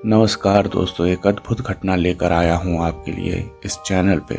नमस्कार दोस्तों, एक अद्भुत घटना लेकर आया हूं आपके लिए इस चैनल पे।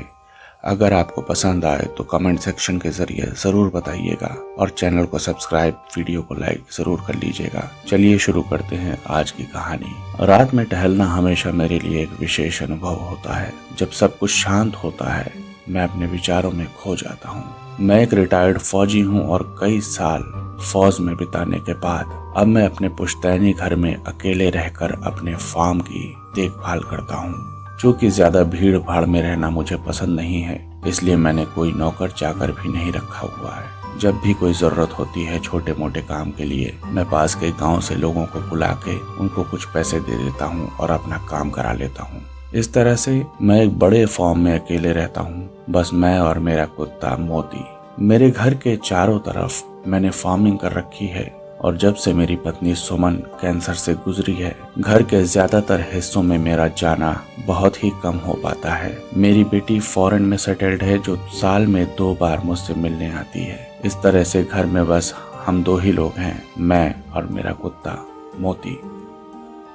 अगर आपको पसंद आए तो कमेंट सेक्शन के जरिए ज़रूर बताइएगा और चैनल को सब्सक्राइब, वीडियो को लाइक ज़रूर कर लीजिएगा। चलिए शुरू करते हैं आज की कहानी। रात में टहलना हमेशा मेरे लिए एक विशेष अनुभव होता है। जब सब कुछ शांत होता है, मैं अपने विचारों में खो जाता हूँ। मैं एक रिटायर्ड फौजी हूँ और कई साल फौज में बिताने के बाद अब मैं अपने पुश्तैनी घर में अकेले रहकर अपने फार्म की देखभाल करता हूँ। चूँकि ज्यादा भीड़ भाड़ में रहना मुझे पसंद नहीं है, इसलिए मैंने कोई नौकर चाकर भी नहीं रखा हुआ है। जब भी कोई जरूरत होती है छोटे मोटे काम के लिए, मैं पास के गांव से लोगों को बुला के उनको कुछ पैसे दे देता हूँ और अपना काम करा लेता हूँ। इस तरह से मैं एक बड़े फार्म में अकेले रहता हूँ, बस मैं और मेरा कुत्ता मोती। मेरे घर के चारों तरफ मैंने फार्मिंग कर रखी है और जब से मेरी पत्नी सुमन कैंसर से गुजरी है, घर के ज्यादातर हिस्सों में मेरा जाना बहुत ही कम हो पाता है। मेरी बेटी फॉरेन में सेटल्ड है जो साल में 2 बार मुझसे मिलने आती है। इस तरह से घर में बस हम 2 ही लोग हैं, मैं और मेरा कुत्ता मोती।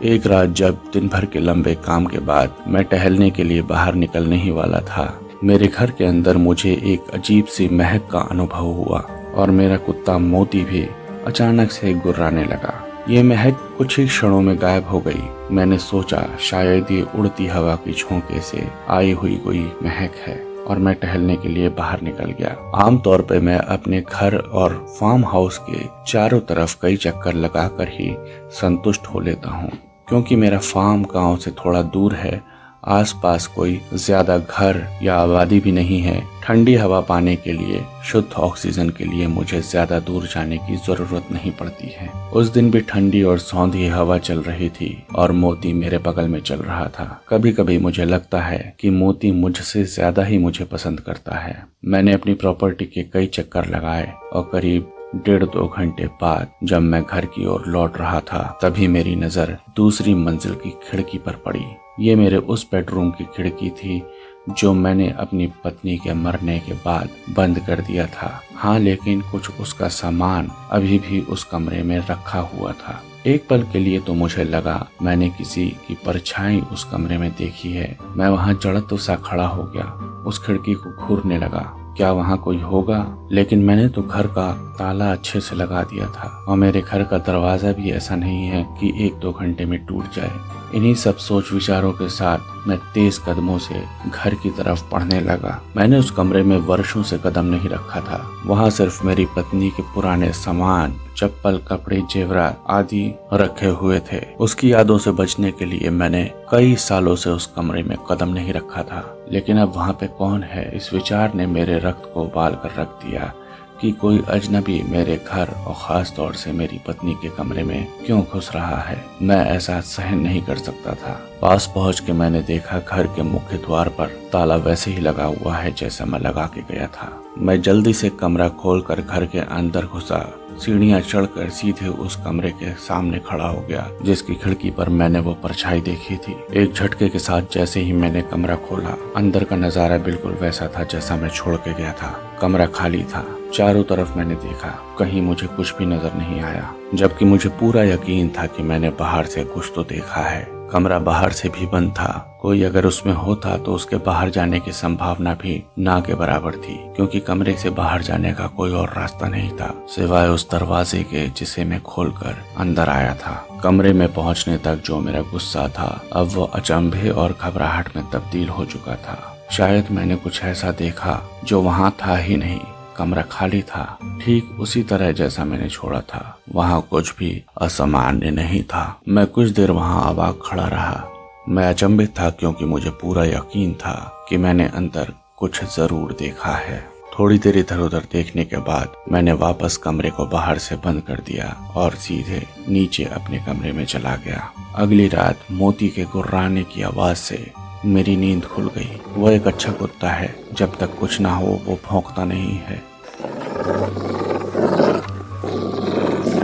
एक रात जब दिन भर के लंबे काम के बाद मैं टहलने के लिए बाहर निकलने ही वाला था, मेरे घर के अंदर मुझे एक अजीब सी महक का अनुभव हुआ और मेरा कुत्ता मोती भी अचानक से गुर्राने लगा। ये महक कुछ ही क्षणों में गायब हो गई। मैंने सोचा शायद ये उड़ती हवा की झोंके से आई हुई कोई महक है और मैं टहलने के लिए बाहर निकल गया। आमतौर पे मैं अपने घर और फार्म हाउस के चारों तरफ कई चक्कर लगाकर ही संतुष्ट हो लेता हूँ। क्योंकि मेरा फार्म गांव से थोड़ा दूर है, आसपास कोई ज्यादा घर या आबादी भी नहीं है। ठंडी हवा पाने के लिए, शुद्ध ऑक्सीजन के लिए मुझे ज्यादा दूर जाने की जरूरत नहीं पड़ती है। उस दिन भी ठंडी और सौंधी हवा चल रही थी और मोती मेरे बगल में चल रहा था। कभी कभी मुझे लगता है कि मोती मुझसे ज्यादा ही मुझे पसंद करता है। मैंने अपनी प्रॉपर्टी के कई चक्कर लगाए और करीब 1.5-2 घंटे बाद जब मैं घर की ओर लौट रहा था, तभी मेरी नजर दूसरी मंजिल की खिड़की पर पड़ी। ये मेरे उस बेडरूम की खिड़की थी जो मैंने अपनी पत्नी के मरने के बाद बंद कर दिया था। हाँ, लेकिन कुछ उसका सामान अभी भी उस कमरे में रखा हुआ था। एक पल के लिए तो मुझे लगा मैंने किसी की परछाई उस कमरे में देखी है। मैं वहाँ जड़त्व सा खड़ा हो गया, उस खिड़की को घूरने लगा, क्या वहाँ कोई होगा? लेकिन मैंने तो घर का ताला अच्छे से लगा दिया था और मेरे घर का दरवाजा भी ऐसा नहीं है कि 1-2 घंटे में टूट जाए। इन्हीं सब सोच विचारों के साथ मैं तेज कदमों से घर की तरफ बढ़ने लगा। मैंने उस कमरे में वर्षों से कदम नहीं रखा था। वहाँ सिर्फ मेरी पत्नी के पुराने सामान, चप्पल, कपड़े, जेवरात आदि रखे हुए थे। उसकी यादों से बचने के लिए मैंने कई सालों से उस कमरे में कदम नहीं रखा था। लेकिन अब वहाँ पे कौन है, इस विचार ने मेरे रक्त को उबाल कर रख दिया कि कोई अजनबी मेरे घर और खास तौर से मेरी पत्नी के कमरे में क्यों घुस रहा है। मैं ऐसा सहन नहीं कर सकता था। पास पहुंच के मैंने देखा घर के मुख्य द्वार पर ताला वैसे ही लगा हुआ है जैसा मैं लगा के गया था। मैं जल्दी से कमरा खोलकर घर के अंदर घुसा। सीढ़ियां चढ़कर सीधे उस कमरे के सामने खड़ा हो गया जिसकी खिड़की पर मैंने वो परछाई देखी थी। एक झटके के साथ जैसे ही मैंने कमरा खोला, अंदर का नजारा बिल्कुल वैसा था जैसा मैं छोड़ के गया था। कमरा खाली था। चारों तरफ मैंने देखा, कहीं मुझे कुछ भी नजर नहीं आया, जबकि मुझे पूरा यकीन था कि मैंने बाहर से कुछ तो देखा है। कमरा बाहर से भी बंद था। कोई अगर उसमें होता तो उसके बाहर जाने की संभावना भी ना के बराबर थी, क्योंकि कमरे से बाहर जाने का कोई और रास्ता नहीं था सिवाय उस दरवाजे के जिसे मैं खोलकर अंदर आया था। कमरे में पहुंचने तक जो मेरा गुस्सा था, अब वो अचंभे और घबराहट में तब्दील हो चुका था। शायद मैंने कुछ ऐसा देखा जो वहाँ था ही नहीं। कमरा खाली था, ठीक उसी तरह जैसा मैंने छोड़ा था। वहाँ कुछ भी असामान्य नहीं था। मैं कुछ देर वहाँ अवाक खड़ा रहा। मैं अचंभित था क्योंकि मुझे पूरा यकीन था कि मैंने अंदर कुछ जरूर देखा है। थोड़ी देर इधर उधर देखने के बाद मैंने वापस कमरे को बाहर से बंद कर दिया और सीधे नीचे अपने कमरे में चला गया। अगली रात मोती के गुर्राने की आवाज से मेरी नींद खुल गई। वो एक अच्छा कुत्ता है, जब तक कुछ ना हो वो भौंकता नहीं है।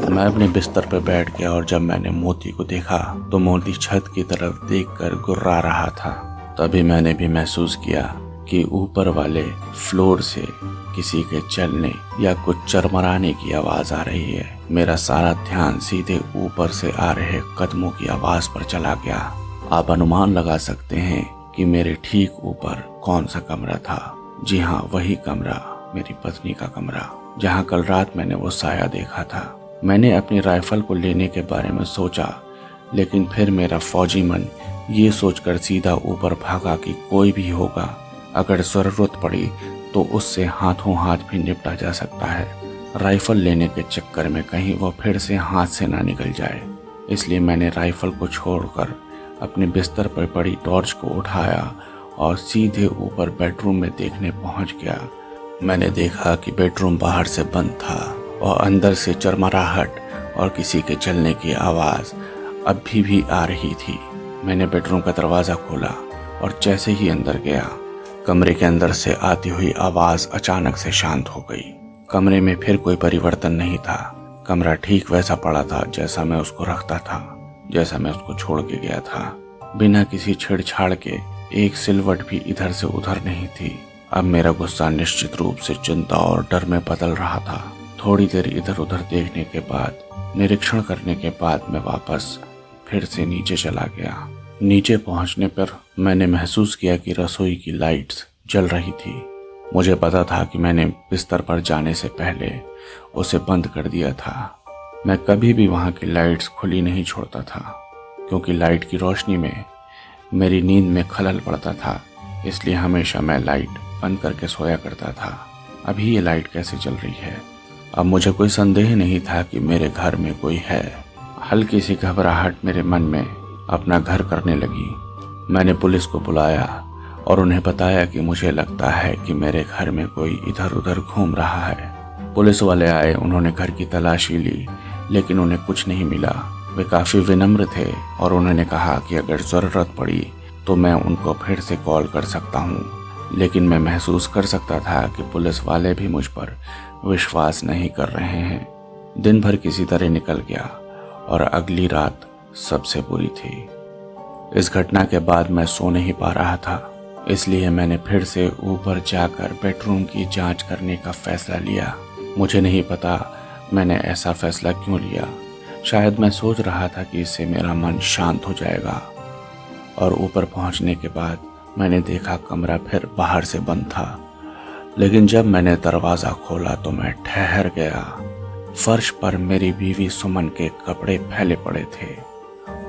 मैं अपने बिस्तर पर बैठ गया और जब मैंने मोती को देखा तो मोती छत की तरफ देखकर गुर्रा रहा था। तभी मैंने भी महसूस किया कि ऊपर वाले फ्लोर से किसी के चलने या कुछ चरमराने की आवाज आ रही है। मेरा सारा ध्यान सीधे ऊपर से आ रहे कदमों की आवाज पर चला गया। आप अनुमान लगा सकते हैं कि मेरे ठीक ऊपर कौन सा कमरा था। जी हाँ, वही कमरा, मेरी पत्नी का कमरा, जहाँ कल रात मैंने वो साया देखा था। मैंने अपनी राइफल को लेने के बारे में सोचा, लेकिन फिर मेरा फौजी मन ये सोचकर सीधा ऊपर भागा कि कोई भी होगा, अगर जरूरत पड़ी तो उससे हाथों हाथ भी निपटा जा सकता है। राइफल लेने के चक्कर में कहीं वो फिर से हाथ से ना निकल जाए, इसलिए मैंने राइफल को छोड़कर अपने बिस्तर पर पड़ी टॉर्च को उठाया और सीधे ऊपर बेडरूम में देखने पहुंच गया। मैंने देखा कि बेडरूम बाहर से बंद था और अंदर से चरमराहट और किसी के चलने की आवाज़ अभी भी आ रही थी। मैंने बेडरूम का दरवाज़ा खोला और जैसे ही अंदर गया, कमरे के अंदर से आती हुई आवाज़ अचानक से शांत हो गई। कमरे में फिर कोई परिवर्तन नहीं था। कमरा ठीक वैसा पड़ा था जैसा मैं उसको रखता था, जैसा मैं उसको छोड़ के गया था। बिना किसी छेड़छाड़ के एक सिलवट भी इधर से उधर नहीं थी। अब मेरा गुस्सा निश्चित रूप से चिंता और डर में बदल रहा था। थोड़ी देर इधर उधर देखने के बाद, निरीक्षण करने के बाद मैं वापस फिर से नीचे चला गया। नीचे पहुंचने पर मैंने महसूस किया कि रसोई की लाइट्स जल रही थी। मुझे पता था कि मैंने बिस्तर पर जाने से पहले उसे बंद कर दिया था। मैं कभी भी वहां की लाइट्स खुली नहीं छोड़ता था, क्योंकि लाइट की रोशनी में मेरी नींद में खलल पड़ता था। इसलिए हमेशा मैं लाइट बंद करके सोया करता था। अभी ये लाइट कैसे चल रही है? अब मुझे कोई संदेह नहीं था कि मेरे घर में कोई है। हल्की सी घबराहट मेरे मन में अपना घर करने लगी। मैंने पुलिस को बुलाया और उन्हें बताया कि मुझे लगता है कि मेरे घर में कोई इधर उधर घूम रहा है। पुलिस वाले आए, उन्होंने घर की तलाशी ली, लेकिन उन्हें कुछ नहीं मिला। वे काफ़ी विनम्र थे और उन्होंने कहा कि अगर ज़रूरत पड़ी तो मैं उनको फिर से कॉल कर सकता हूँ। लेकिन मैं महसूस कर सकता था कि पुलिस वाले भी मुझ पर विश्वास नहीं कर रहे हैं। दिन भर किसी तरह निकल गया और अगली रात सबसे बुरी थी। इस घटना के बाद मैं सो नहीं पा रहा था, इसलिए मैंने फिर से ऊपर जाकर बेडरूम की जांच करने का फैसला लिया। मुझे नहीं पता मैंने ऐसा फैसला क्यों लिया। शायद मैं सोच रहा था कि इससे मेरा मन शांत हो जाएगा। और ऊपर पहुंचने के बाद मैंने देखा कमरा फिर बाहर से बंद था, लेकिन जब मैंने दरवाज़ा खोला तो मैं ठहर गया। फर्श पर मेरी बीवी सुमन के कपड़े फैले पड़े थे।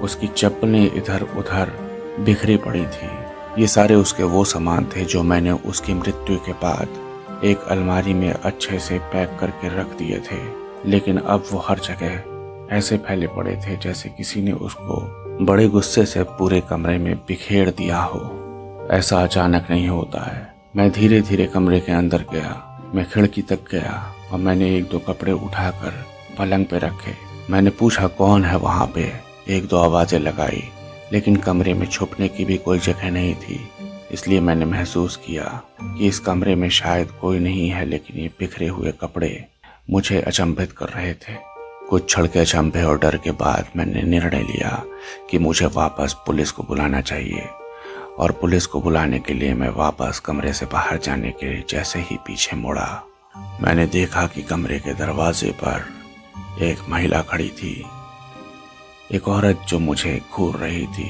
उसकी चप्पलें इधर उधर बिखरी पड़ी थी। ये सारे उसके वो सामान थे जो मैंने उसकी मृत्यु के बाद एक अलमारी में अच्छे से पैक करके रख दिए थे, लेकिन अब वो हर जगह ऐसे फैले पड़े थे जैसे किसी ने उसको बड़े गुस्से से पूरे कमरे में बिखेर दिया हो। ऐसा अचानक नहीं होता है। मैं धीरे धीरे कमरे के अंदर गया। मैं खिड़की तक गया और मैंने एक दो कपड़े उठाकर पलंग पे रखे। मैंने पूछा कौन है वहां पे। एक दो आवाजें लगाई, लेकिन कमरे में छुपने की भी कोई जगह नहीं थी। इसलिए मैंने महसूस किया कि इस कमरे में शायद कोई नहीं है, लेकिन ये बिखरे हुए कपड़े मुझे अचंभित कर रहे थे। कुछ क्षण के अचंभे और डर के बाद मैंने निर्णय लिया कि मुझे वापस पुलिस को बुलाना चाहिए। और पुलिस को बुलाने के लिए मैं वापस कमरे से बाहर जाने के लिए जैसे ही पीछे मुड़ा, मैंने देखा कि कमरे के दरवाजे पर एक महिला खड़ी थी, एक औरत जो मुझे घूर रही थी।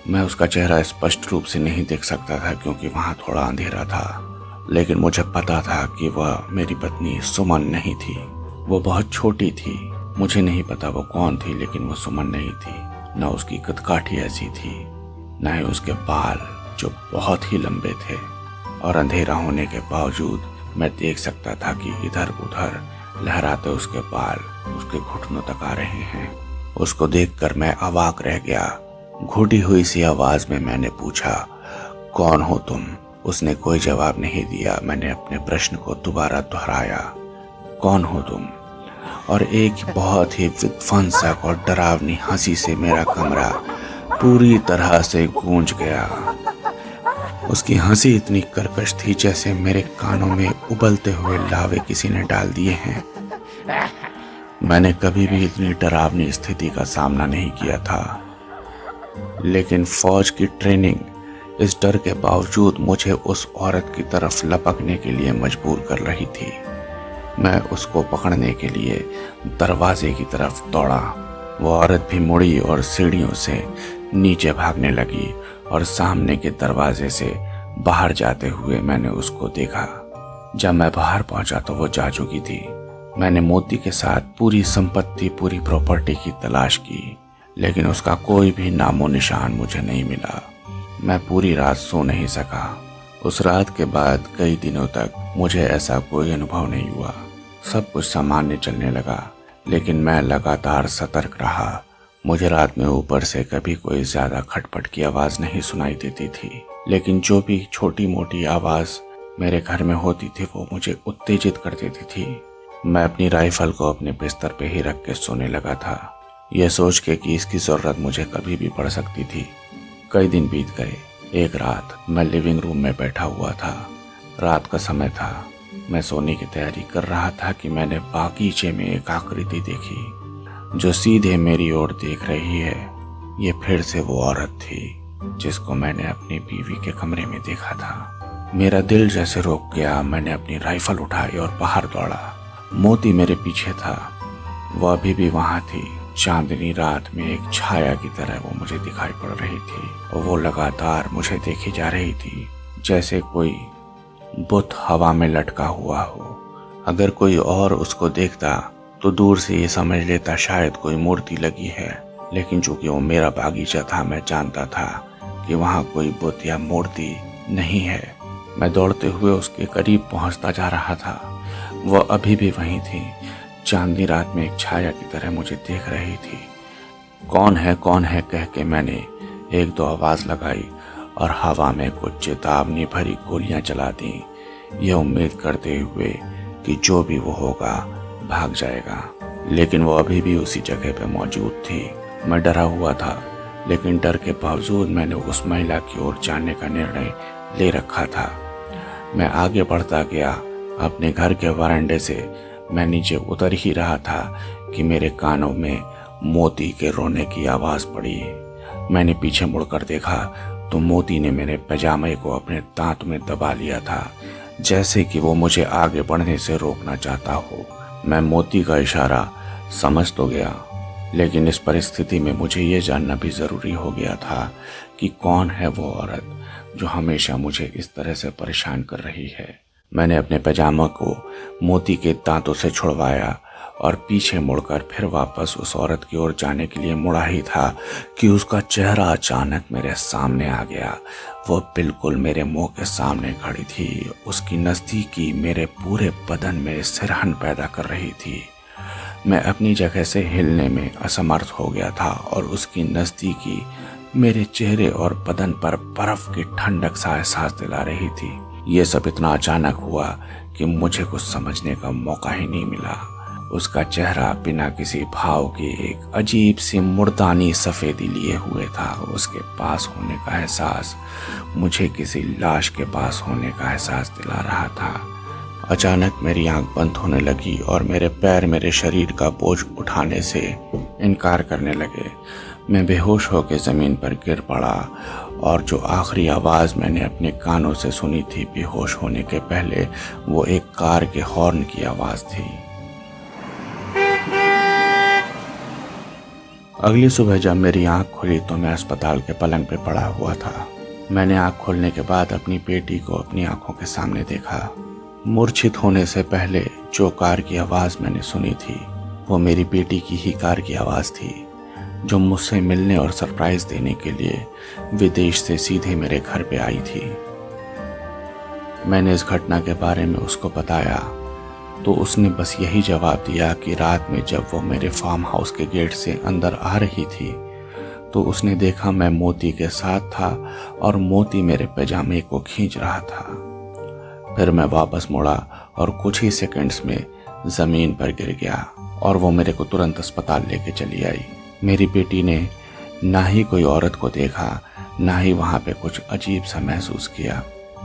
मैं उसका चेहरा स्पष्ट रूप से नहीं देख सकता था क्योंकि वहां थोड़ा अंधेरा था, लेकिन मुझे पता था कि वह मेरी पत्नी सुमन नहीं थी। वो बहुत छोटी थी। मुझे नहीं पता वो कौन थी, लेकिन वो सुमन नहीं थी। न उसकी कदकाठी ऐसी थी, न ही उसके बाल जो बहुत ही लंबे थे। और अंधेरा होने के बावजूद मैं देख सकता था कि इधर उधर लहराते उसके बाल उसके घुटनों तक आ रहे हैं। उसको देखकर मैं अवाक रह गया। घुटी हुई सी आवाज में मैंने पूछा, कौन हो तुम? उसने कोई जवाब नहीं दिया। मैंने अपने प्रश्न को दोबारा दोहराया, कौन हो तुम? और एक बहुत ही विध्वंसक और डरावनी हंसी से मेरा कमरा पूरी तरह से गूंज गया। उसकी हंसी इतनी कर्कश थी जैसे मेरे कानों में उबलते हुए लावे किसी ने डाल दिए हैं। मैंने कभी भी इतनी डरावनी स्थिति का सामना नहीं किया था, लेकिन फौज की ट्रेनिंग इस डर के बावजूद मुझे उस औरत की तरफ लपकने के लिए मजबूर कर रही थी। मैं उसको पकड़ने के लिए दरवाजे की तरफ दौड़ा। वो औरत भी मुड़ी और सीढ़ियों से नीचे भागने लगी और सामने के दरवाजे से बाहर जाते हुए मैंने उसको देखा। जब मैं बाहर पहुंचा तो वो जा चुकी थी। मैंने मोती के साथ पूरी संपत्ति, पूरी प्रॉपर्टी की तलाश की, लेकिन उसका कोई भी नामो निशान मुझे नहीं मिला। मैं पूरी रात सो नहीं सका। उस रात के बाद कई दिनों तक मुझे ऐसा कोई अनुभव नहीं हुआ। सब कुछ सामान्य चलने लगा, लेकिन मैं लगातार सतर्क रहा। मुझे रात में ऊपर से कभी कोई ज्यादा खटपट की आवाज नहीं सुनाई देती थी, लेकिन जो भी छोटी मोटी आवाज मेरे घर में होती थी वो मुझे उत्तेजित कर देती थी। मैं अपनी राइफल को अपने बिस्तर पे ही रख के सोने लगा था, यह सोच के कि इसकी जरूरत मुझे कभी भी पड़ सकती थी। कई दिन बीत गए। एक रात मैं लिविंग रूम में बैठा हुआ था। रात का समय था। मैं सोने की तैयारी कर रहा था कि मैंने बागीचे में एक आकृति देखी जो सीधे मेरी ओर देख रही है। ये फिर से वो औरत थी जिसको मैंने अपनी बीवी के कमरे में देखा था। मेरा दिल जैसे रुक गया। मैंने अपनी राइफल उठाई और बाहर दौड़ा। मोती मेरे पीछे था। वह अभी भी वहां थी। चांदनी रात में एक छाया की तरह वो मुझे दिखाई पड़ रही थी और वो लगातार मुझे देखी जा रही थी, जैसे कोई बुत हवा में लटका हुआ हो। अगर कोई और उसको देखता तो दूर से ये समझ लेता शायद कोई मूर्ति लगी है, लेकिन चूंकि वो मेरा बागीचा था, मैं जानता था कि वहां कोई बुत या मूर्ति नहीं है। मैं दौड़ते हुए उसके करीब पहुंचता जा रहा था। वह अभी भी वहीं थी। चांदनी रात में एक छाया की तरह मुझे देख रही थी। कौन है कह के मैंने एक दो आवाज लगाई और हवा में कुछ चेतावनी भरी गोलियां चला दी, यह उम्मीद करते हुए कि जो भी वो होगा भाग जाएगा। लेकिन वो अभी भी उसी जगह पे मौजूद थी। मैं डरा हुआ था, लेकिन डर के बावजूद मैंने उस महिला की ओर जाने का निर्णय ले रखा था। मैं आगे बढ़ता गया। अपने घर के वरांडे से मैं नीचे उतर ही रहा था कि मेरे कानों में मोती के रोने की आवाज पड़ी। मैंने पीछे मुड़कर देखा तो मोती ने मेरे पैजामे को अपने दांत में दबा लिया था, जैसे कि वो मुझे आगे बढ़ने से रोकना चाहता हो। मैं मोती का इशारा समझ तो गया, लेकिन इस परिस्थिति में मुझे ये जानना भी जरूरी हो गया था कि कौन है वो औरत जो हमेशा मुझे इस तरह से परेशान कर रही है। मैंने अपने पैजामा को मोती के दांतों से छुड़वाया और पीछे मुड़कर फिर वापस उस औरत की ओर जाने के लिए मुड़ा ही था कि उसका चेहरा अचानक मेरे सामने आ गया। वो बिल्कुल मेरे मुंह के सामने खड़ी थी। उसकी नजदीकी मेरे पूरे बदन में सिरहन पैदा कर रही थी। मैं अपनी जगह से हिलने में असमर्थ हो गया था और उसकी नजदीकी मेरे चेहरे और बदन पर बर्फ की ठंडक सा एहसास दिला रही थी। ये सब इतना अचानक हुआ कि मुझे कुछ समझने का मौका ही नहीं मिला। उसका चेहरा बिना किसी भाव के एक अजीब सी मुर्दानी सफेदी लिए हुए था। उसके पास होने का एहसास मुझे किसी लाश के पास होने का एहसास दिला रहा था। अचानक मेरी आंख बंद होने लगी और मेरे पैर मेरे शरीर का बोझ उठाने से इनकार करने लगे। मैं बेहोश होकर जमीन पर गिर पड़ा और जो आखिरी आवाज मैंने अपने कानों से सुनी थी बेहोश होने के पहले, वो एक कार के हॉर्न की आवाज थी। अगली सुबह जब मेरी आंख खुली तो मैं अस्पताल के पलंग पे पड़ा हुआ था। मैंने आंख खोलने के बाद अपनी बेटी को अपनी आंखों के सामने देखा। मूर्छित होने से पहले जो कार की आवाज मैंने सुनी थी वो मेरी बेटी की ही कार की आवाज थी, जो मुझसे मिलने और सरप्राइज देने के लिए विदेश से सीधे मेरे घर पे आई थी। मैंने इस घटना के बारे में उसको बताया तो उसने बस यही जवाब दिया कि रात में जब वो मेरे फार्म हाउस के गेट से अंदर आ रही थी तो उसने देखा मैं मोती के साथ था और मोती मेरे पैजामे को खींच रहा था। फिर मैं वापस मुड़ा और कुछ ही सेकंड्स में जमीन पर गिर गया और वो मेरे को तुरंत अस्पताल लेके चली आई। मेरी बेटी ने ना ही कोई औरत को देखा, ना ही वहां पे कुछ अजीब सा महसूस किया।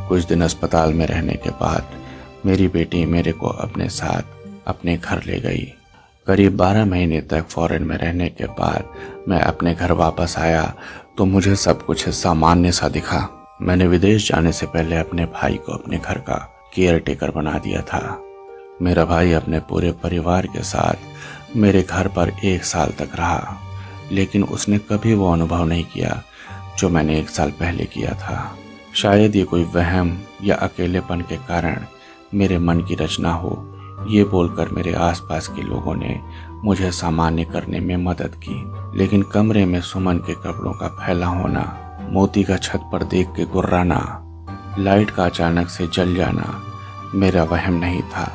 कुछ दिन अस्पताल में रहने के बाद मेरी बेटी मेरे को अपने साथ अपने घर ले गई। करीब 12 महीने तक फॉरेन में रहने के बाद मैं अपने घर वापस आया तो मुझे सब कुछ सामान्य सा दिखा। मैंने विदेश जाने से पहले अपने भाई को अपने घर का केयर टेकर बना दिया था। मेरा भाई अपने पूरे परिवार के साथ मेरे घर पर 1 साल तक रहा, लेकिन उसने कभी वो अनुभव नहीं किया जो मैंने 1 साल पहले किया था। शायद ये कोई वहम या अकेलेपन के कारण मेरे मन की रचना हो, ये बोलकर मेरे आसपास के लोगों ने मुझे सामान्य करने में मदद की। लेकिन कमरे में सुमन के कपड़ों का फैला होना, मोती का छत पर देख के गुर्राना, लाइट का अचानक से जल जाना मेरा वहम नहीं था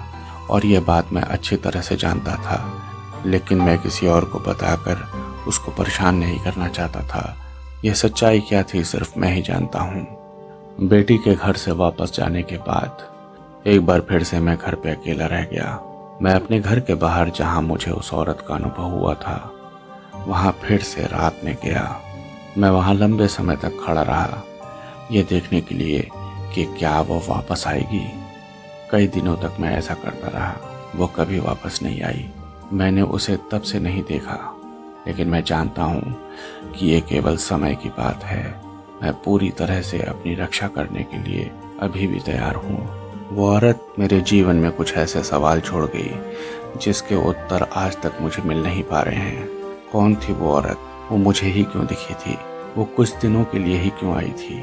और यह बात मैं अच्छी तरह से जानता था, लेकिन मैं किसी और को बताकर उसको परेशान नहीं करना चाहता था। यह सच्चाई क्या थी सिर्फ मैं ही जानता हूँ। बेटी के घर से वापस जाने के बाद एक बार फिर से मैं घर पे अकेला रह गया। मैं अपने घर के बाहर जहाँ मुझे उस औरत का अनुभव हुआ था, वहाँ फिर से रात में गया। मैं वहाँ लंबे समय तक खड़ा रहा, ये देखने के लिए कि क्या वो वापस आएगी। कई दिनों तक मैं ऐसा करता रहा, वो कभी वापस नहीं आई। मैंने उसे तब से नहीं देखा, लेकिन मैं जानता हूँ कि ये केवल समय की बात है। मैं पूरी तरह से अपनी रक्षा करने के लिए अभी भी तैयार हूँ। वो औरत मेरे जीवन में कुछ ऐसे सवाल छोड़ गई जिसके उत्तर आज तक मुझे मिल नहीं पा रहे हैं। कौन थी वो औरत? वो मुझे ही क्यों दिखी थी? वो कुछ दिनों के लिए ही क्यों आई थी?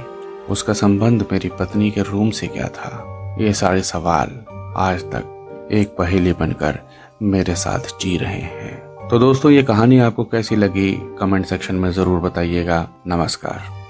उसका संबंध मेरी पत्नी के रूम से क्या था? ये सारे सवाल आज तक एक पहेली बनकर मेरे साथ जी रहे हैं। तो दोस्तों, ये कहानी आपको कैसी लगी कमेंट सेक्शन में ज़रूर बताइएगा। नमस्कार।